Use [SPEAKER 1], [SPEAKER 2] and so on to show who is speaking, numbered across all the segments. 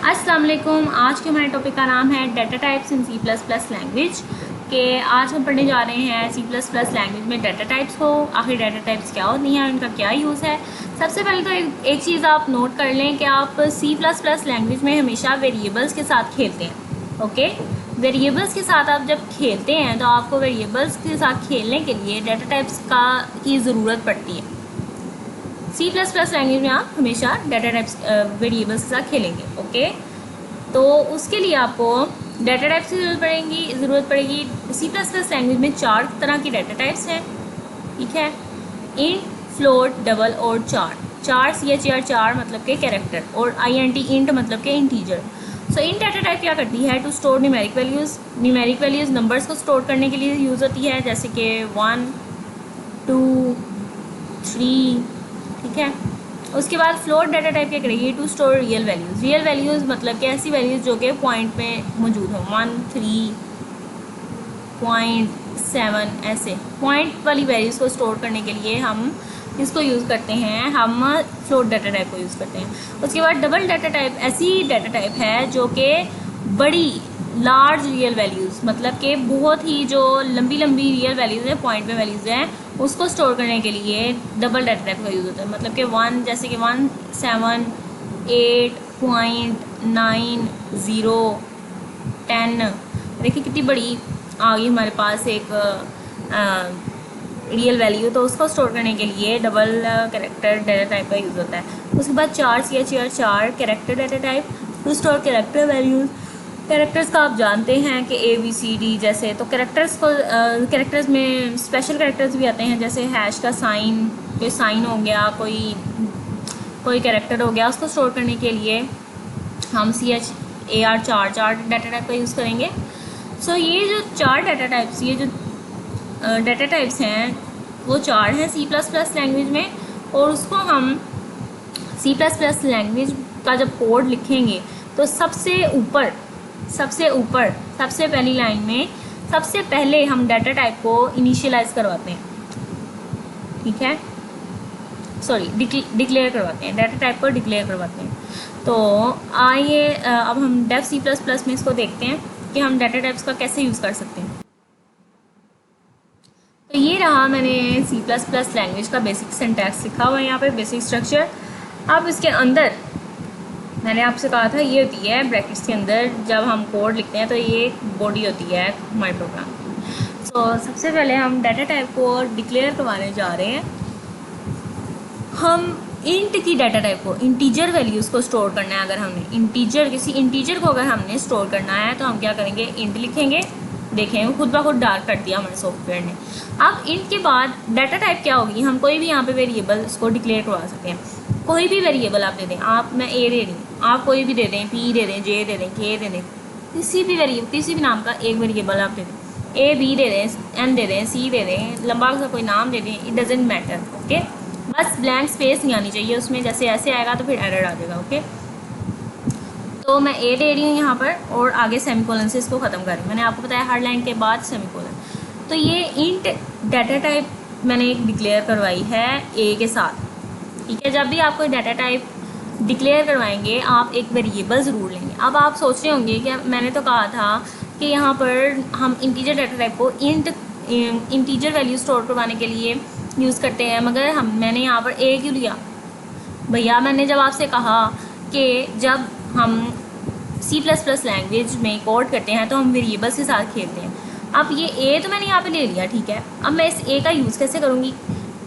[SPEAKER 1] अस्सलाम वालेकुम। आज के हमारे टॉपिक का नाम है data types in C plus plus language के आज हम पढ़ने जा रहे हैं सी प्लस प्लस लैंग्वेज में डाटा टाइप्स को। आखिर डाटा टाइप्स क्या होती हैं, उनका क्या यूज़ है। सबसे पहले तो एक चीज़ आप नोट कर लें कि आप सी प्लस प्लस लैंग्वेज में हमेशा वेरिएबल्स के साथ खेलते हैं। ओके, वेरिएबल्स के साथ आप जब खेलते हैं तो आपको वेरिएबल्स के साथ खेलने के लिए डाटा टाइप्स की ज़रूरत पड़ती है। सी प्लस प्लस लैंग्वेज में आप हमेशा डाटा टाइप्स वेरिएबल्स के साथ खेलेंगे। ओके, तो उसके लिए आपको डाटा टाइप्स की ज़रूरत पड़ेगी। सी प्लस प्लस लैंग्वेज में 4 तरह की डाटा टाइप्स हैं। ठीक है, इंट, फ्लोट, डबल और चार। चार मतलब के कैरेक्टर और इंट मतलब के integer. So int data type क्या करती है? To store numeric values numbers को स्टोर करने के लिए यूज़ होती है, जैसे कि 1 2 3। ठीक है, उसके बाद फ्लोट डाटा टाइप क्या करेगी? टू स्टोर रियल वैल्यूज़ मतलब कि ऐसी वैल्यूज़ जो कि पॉइंट में मौजूद हो, 1 3 0.7 ऐसे पॉइंट वाली वैल्यूज़ को स्टोर करने के लिए हम इसको यूज़ करते हैं, हम फ्लोट डाटा टाइप को यूज़ करते हैं। उसके बाद डबल डाटा टाइप ऐसी डाटा टाइप है जो कि बड़ी लार्ज रियल वैल्यूज़ मतलब कि बहुत ही जो लंबी रियल वैल्यूज़ हैं, पॉइंट में वैल्यूज़ हैं, उसको स्टोर करने के लिए डबल डाटा टाइप का यूज़ होता है। मतलब कि 1 जैसे कि 178.9 0 10। देखिए कितनी बड़ी आ गई हमारे पास एक रियल वैल्यू, तो उसको स्टोर करने के लिए डबल कैरेक्टर डाटा टाइप का यूज़ होता है। उसके बाद चार character data type two store character values. Characters का आप जानते हैं कि ABCD जैसे, तो कैरेक्टर्स में स्पेशल कैरेक्टर्स भी आते हैं, जैसे हैश का साइन, कोई साइन हो गया, कोई कैरेक्टर हो गया, उसको स्टोर करने के लिए हम CHAR चार डाटा टाइप का यूज़ करेंगे। सो ये जो चार डाटा टाइप्स हैं वो 4 हैं सी प्लस प्लस लैंग्वेज में। और उसको हम सी प्लस प्लस लैंग्वेज का जब कोड लिखेंगे तो सबसे ऊपर सबसे पहली लाइन में सबसे पहले हम डाटा टाइप को इनिशियलाइज करवाते हैं। ठीक है, सॉरी डिक्लेयर करवाते हैं, डाटा टाइप को डिक्लेयर करवाते हैं। तो आइए अब हम डेफ सी प्लस प्लस में इसको देखते हैं कि हम डाटा टाइप्स का कैसे यूज़ कर सकते हैं। तो ये रहा, मैंने सी प्लस प्लस लैंग्वेज का बेसिक सिंटैक्स लिखा हुआ है यहाँ पे, बेसिक स्ट्रक्चर। अब इसके अंदर मैंने आपसे कहा था ये होती है ब्रैकेट्स के अंदर जब हम कोड लिखते हैं तो ये बॉडी होती है हमारे प्रोग्राम की। सो सबसे पहले हम डाटा टाइप को डिक्लेयर करवाने जा रहे हैं। हम इंट की डाटा टाइप को, इंटीजर वैल्यूज़ को स्टोर करना है। अगर हमने किसी इंटीजर को अगर हमने स्टोर करना है तो हम क्या करेंगे? इंट लिखेंगे। देखें खुद ब खुद डार्क कर दिया हमारे सॉफ्टवेयर ने। अब इंट के बाद डाटा टाइप क्या होगी? हम कोई भी यहाँ पे वेरिएबल इसको डिक्लेयर करवा सकते हैं। कोई भी वेरिएबल आप दे दें, मैं ए दे रही हूँ, आप कोई भी दे दें, P दे दें, J दे दें, K दे दें, किसी भी नाम का एक वेरिएबल आप दे दें, A B दे दें, N दे दें, C दे दें, लंबा सा कोई नाम दे दें, इट डजेंट मैटर। ओके, बस ब्लैंक स्पेस नहीं आनी चाहिए उसमें, जैसे ऐसे आएगा तो फिर एरर आ जाएगा। ओके, तो मैं ए दे रही हूँ यहाँ पर और आगे सेमीकोलन से इसको ख़त्म कर रही हूँ। मैंने आपको बताया हर लाइन के बाद सेमीकोलन। तो ये इंट डाटा टाइप मैंने एक डिक्लेयर करवाई है ए के साथ। ठीक है, जब भी आप कोई डाटा टाइप डिक्लेयर करवाएंगे आप एक वेरिएबल ज़रूर लेंगे। अब आप सोच रहे होंगे कि मैंने तो कहा था कि यहाँ पर हम इंटीजर डाटा टाइप को इंटीजर वैल्यू स्टोर करवाने के लिए यूज़ करते हैं, मगर मैंने यहाँ पर ए क्यों लिया? भैया मैंने जब आपसे कहा कि जब हम सी प्लस प्लस लैंग्वेज में कोड करते हैं तो हम वेरिएबल्स के साथ खेलते हैं। अब ये ए तो मैंने यहाँ पे ले लिया, ठीक है, अब मैं इस ए का यूज़ कैसे करूँगी?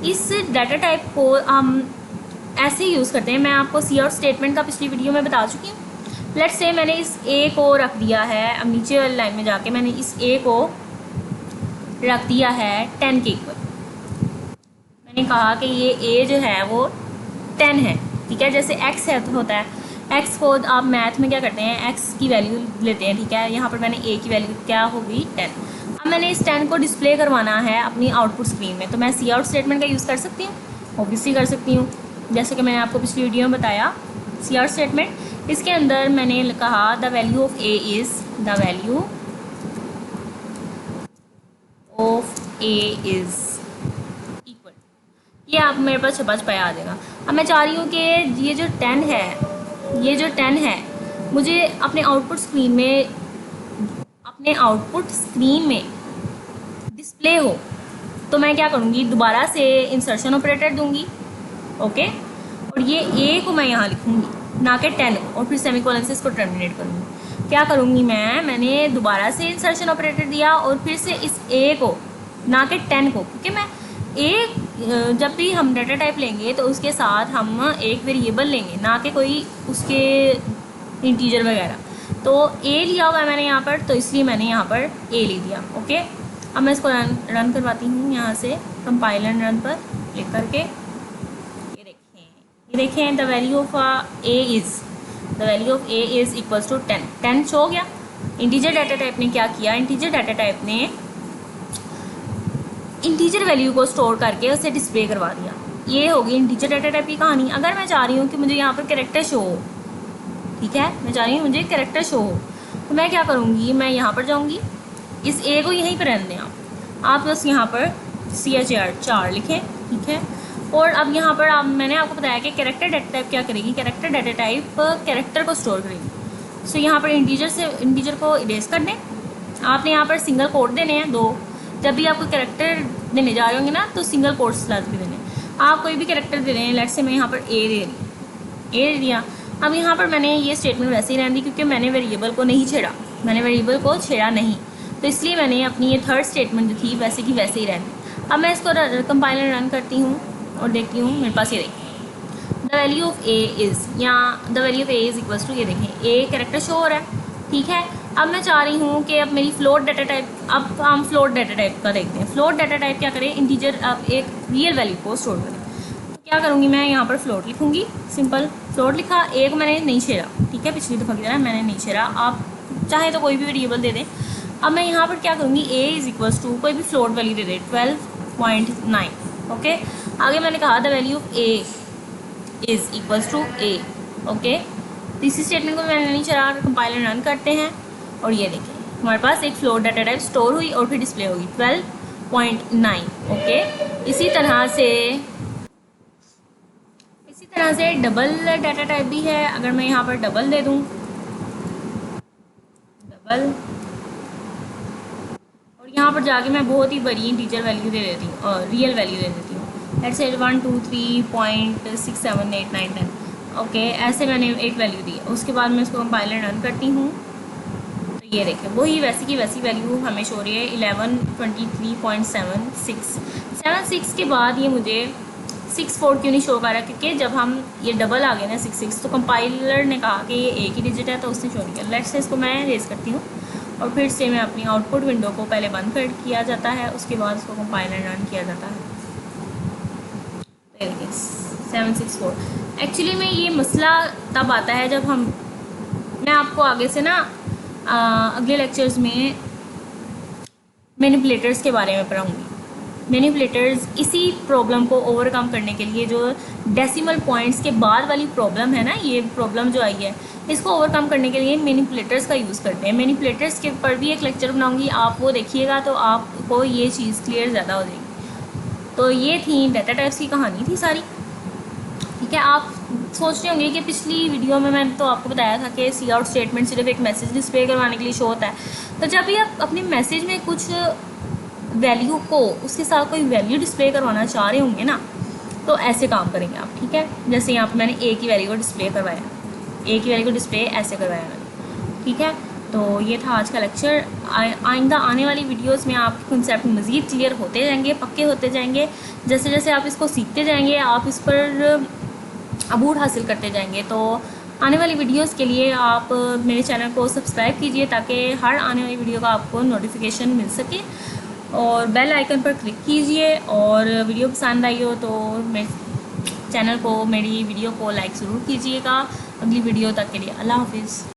[SPEAKER 1] इस डाटा टाइप को हम ऐसे ही यूज़ करते हैं। मैं आपको सी आउट स्टेटमेंट का पिछली वीडियो में बता चुकी हूँ। लेट्स से मैंने इस ए को रख दिया है, अब नीचे वाली लाइन में जाके मैंने इस ए को रख दिया है 10 के इक्वल। मैंने कहा कि ये ए जो है वो 10 है। ठीक है, जैसे एक्स है तो होता है, एक्स को आप मैथ में क्या करते हैं? एक्स की वैल्यू लेते हैं। ठीक है, यहाँ पर मैंने ए की वैल्यू क्या होगी? 10। अब मैंने इस 10 को डिस्प्ले करवाना है अपनी आउटपुट स्क्रीन में, तो मैं सी आउट स्टेटमेंट का यूज़ कर सकती हूँ, ऑब्वियसली कर सकती हूँ। जैसे कि मैंने आपको पिछली वीडियो में बताया सी आउट स्टेटमेंट, इसके अंदर मैंने कहा the value of a is equal. ये आप मेरे पास छपा आ जाएगा। अब मैं चाह रही हूँ कि ये जो 10 है मुझे अपने आउटपुट स्क्रीन में डिस्प्ले हो, तो मैं क्या करूँगी, दोबारा से इंसर्शन ऑपरेटर दूंगी, ओके। और ये ए को मैं यहाँ लिखूँगी, ना कि 10, और फिर सेमीकोलन से इसको टर्मिनेट करूँगी। क्या करूँगी मैंने दोबारा से इंसर्शन ऑपरेटर दिया और फिर से इस ए को, ना कि 10 को, क्योंकि मैं ए जब भी हम डाटा टाइप लेंगे तो उसके साथ हम एक वेरिएबल लेंगे, ना कि कोई उसके इंटीजर वगैरह। तो ए लिया हुआ है मैंने यहाँ पर, तो इसलिए मैंने यहाँ पर ए ले दिया, ओके। अब मैं इसको रन करवाती हूँ यहाँ से, कंपाइल एंड रन पर क्लिक करके। ये देखें the value of a is equals to 10 show हो गया। इंटीजर डाटा टाइप ने क्या किया, इंटीजर डाटा टाइप ने इंटीजर वैल्यू को स्टोर करके उसे डिस्प्ले करवा दिया। ये होगी इंटीजर डाटा टाइप की कहानी। अगर मैं चाह रही हूँ कि मुझे यहाँ पर कैरेक्टर शो हो, ठीक है, मैं चाह रही हूँ मुझे कैरेक्टर शो हो, तो मैं क्या करूँगी, मैं यहाँ पर जाऊँगी, इस ए को यहीं पर रहने दें आप बस यहाँ पर CHR 4 लिखें, ठीक है। और अब यहाँ पर मैंने आपको बताया कि कैरेक्टर डाटा टाइप क्या करेगी, कैरेक्टर डाटा टाइप कैरेक्टर को स्टोर करेगी। सो यहाँ पर इंटीजर को इरेज कर दें। आपने यहाँ पर सिंगल कोड देने हैं 2, जब भी आपको कैरेक्टर देने जा रहे होंगे ना, तो सिंगल कोड्स लाजमी देने। आप कोई भी कैरेक्टर दे रहे हैं, लेट्स से मैं यहाँ पर ए दे दिया। अब यहाँ पर मैंने ये स्टेटमेंट वैसे ही रहने दी, क्योंकि मैंने वेरिएबल को नहीं छेड़ा, नहीं, तो इसलिए मैंने अपनी ये थर्ड स्टेटमेंट जो थी वैसे की वैसे ही रहने। अब मैं इसको कंपाइलर रन करती हूँ और देखती हूँ मेरे पास ये देखिए the value of a is equals to, ये देखें ए कैरेक्टर शो हो रहा है, ठीक है। अब मैं चाह रही हूँ कि अब मेरी फ्लोट डाटा टाइप, अब हम फ्लोट डाटा टाइप का देखते हैं। फ्लोट डाटा टाइप क्या करें, इंटीजर अब एक रियल वैल्यू को स्टोर करें। तो क्या करूँगी, मैं यहाँ पर फ्लोट लिखूँगी, सिंपल फ्लोट लिखा, ए को मैंने नहीं छेड़ा, ठीक है, पिछली दफ़ा की तरह मैंने नहीं छेड़ा। आप चाहे तो कोई भी वेरिएबल दे दें। अब मैं यहाँ पर क्या करूँगी, ए इज़ इक्वल्स टू कोई भी फ्लोट वैल्यू दे दे 12.9, ओके। आगे मैंने कहा the value of a is equals to a, okay. इसी स्टेटमेंट को मैंने नहीं चला, कंपाइलर रन करते हैं और ये देखें हमारे पास एक फ्लोट डाटा टाइप स्टोर हुई और फिर डिस्प्ले होगी 12.9, ओके। इसी तरह से डबल डाटा टाइप भी है। अगर मैं यहाँ पर डबल दे दूँ, डबल, और यहाँ पर जाके मैं बहुत ही बड़ी इंटीजर वैल्यू दे देती हूँ और रियल वैल्यू दे देती हूँ, लेट्स से 1 2 3.6 7 8 9 10, ओके। ऐसे मैंने एक वैल्यू दी, उसके बाद मैं इसको कंपाइलर रन करती हूँ, तो ये देखें वही वैसी की वैसी वैल्यू हमें शो रही है 1123.76 के बाद ये मुझे 64 क्यों नहीं शो कर रहा, क्योंकि जब हम ये डबल आ गए ना 66, तो कंपाइलर ने कहा कि ये एक ही डिजिट है, तो उसने शो नहीं किया। लेट्स से इसको मैं रेज करती हूँ और फिर से मैं अपनी आउटपुट विंडो को पहले बंद कर किया जाता है, उसके बाद उसको कंपाइलर रन किया जाता है। तो देखिए 764। एक्चुअली में ये मसला तब आता है जब मैं आपको आगे से ना अगले लेक्चर्स में मैनिपुलेटर्स के बारे में पढ़ाऊँगी। मैनिपुलेटर्स इसी प्रॉब्लम को ओवरकम करने के लिए, जो डेसिमल पॉइंट्स के बाद वाली प्रॉब्लम है ना, ये प्रॉब्लम जो आई है, इसको ओवरकम करने के लिए मैनिपुलेटर्स का यूज़ करते हैं। मैनिपुलेटर्स के पर भी एक लेक्चर बनाऊंगी, आप वो देखिएगा तो आपको ये चीज़ क्लियर ज़्यादा हो जाएगी। तो ये थी डाटा टाइप्स की कहानी थी सारी, ठीक है। आप सोच रहे होंगे कि पिछली वीडियो में मैंने तो आपको बताया था कि सी आउट स्टेटमेंट सिर्फ एक मैसेज डिस्प्ले करवाने के लिए शो होता है। तो जब भी आप अपने मैसेज में कुछ वैल्यू को उसके साथ कोई वैल्यू डिस्प्ले करवाना चाह रहे होंगे ना, तो ऐसे काम करेंगे आप, ठीक है। जैसे यहाँ पर मैंने ए की वैल्यू को डिस्प्ले करवाया, ए की वैल्यू को डिस्प्ले ऐसे करवाया मैंने, ठीक है। तो ये था आज का लेक्चर। आइंदा आने वाली वीडियोस में आपके कॉन्सेप्ट मज़ीद क्लियर होते जाएंगे, पक्के होते जाएंगे। जैसे जैसे आप इसको सीखते जाएंगे, आप इस पर अबूर हासिल करते जाएंगे। तो आने वाली वीडियोस के लिए आप मेरे चैनल को सब्सक्राइब कीजिए, ताकि हर आने वाली वीडियो का आपको नोटिफिकेशन मिल सके, और बेल आइकन पर क्लिक कीजिए। और वीडियो पसंद आई हो तो मेरे चैनल को, मेरी वीडियो को लाइक ज़रूर कीजिएगा। अगली वीडियो तक के लिए अल्लाह हाफिज़।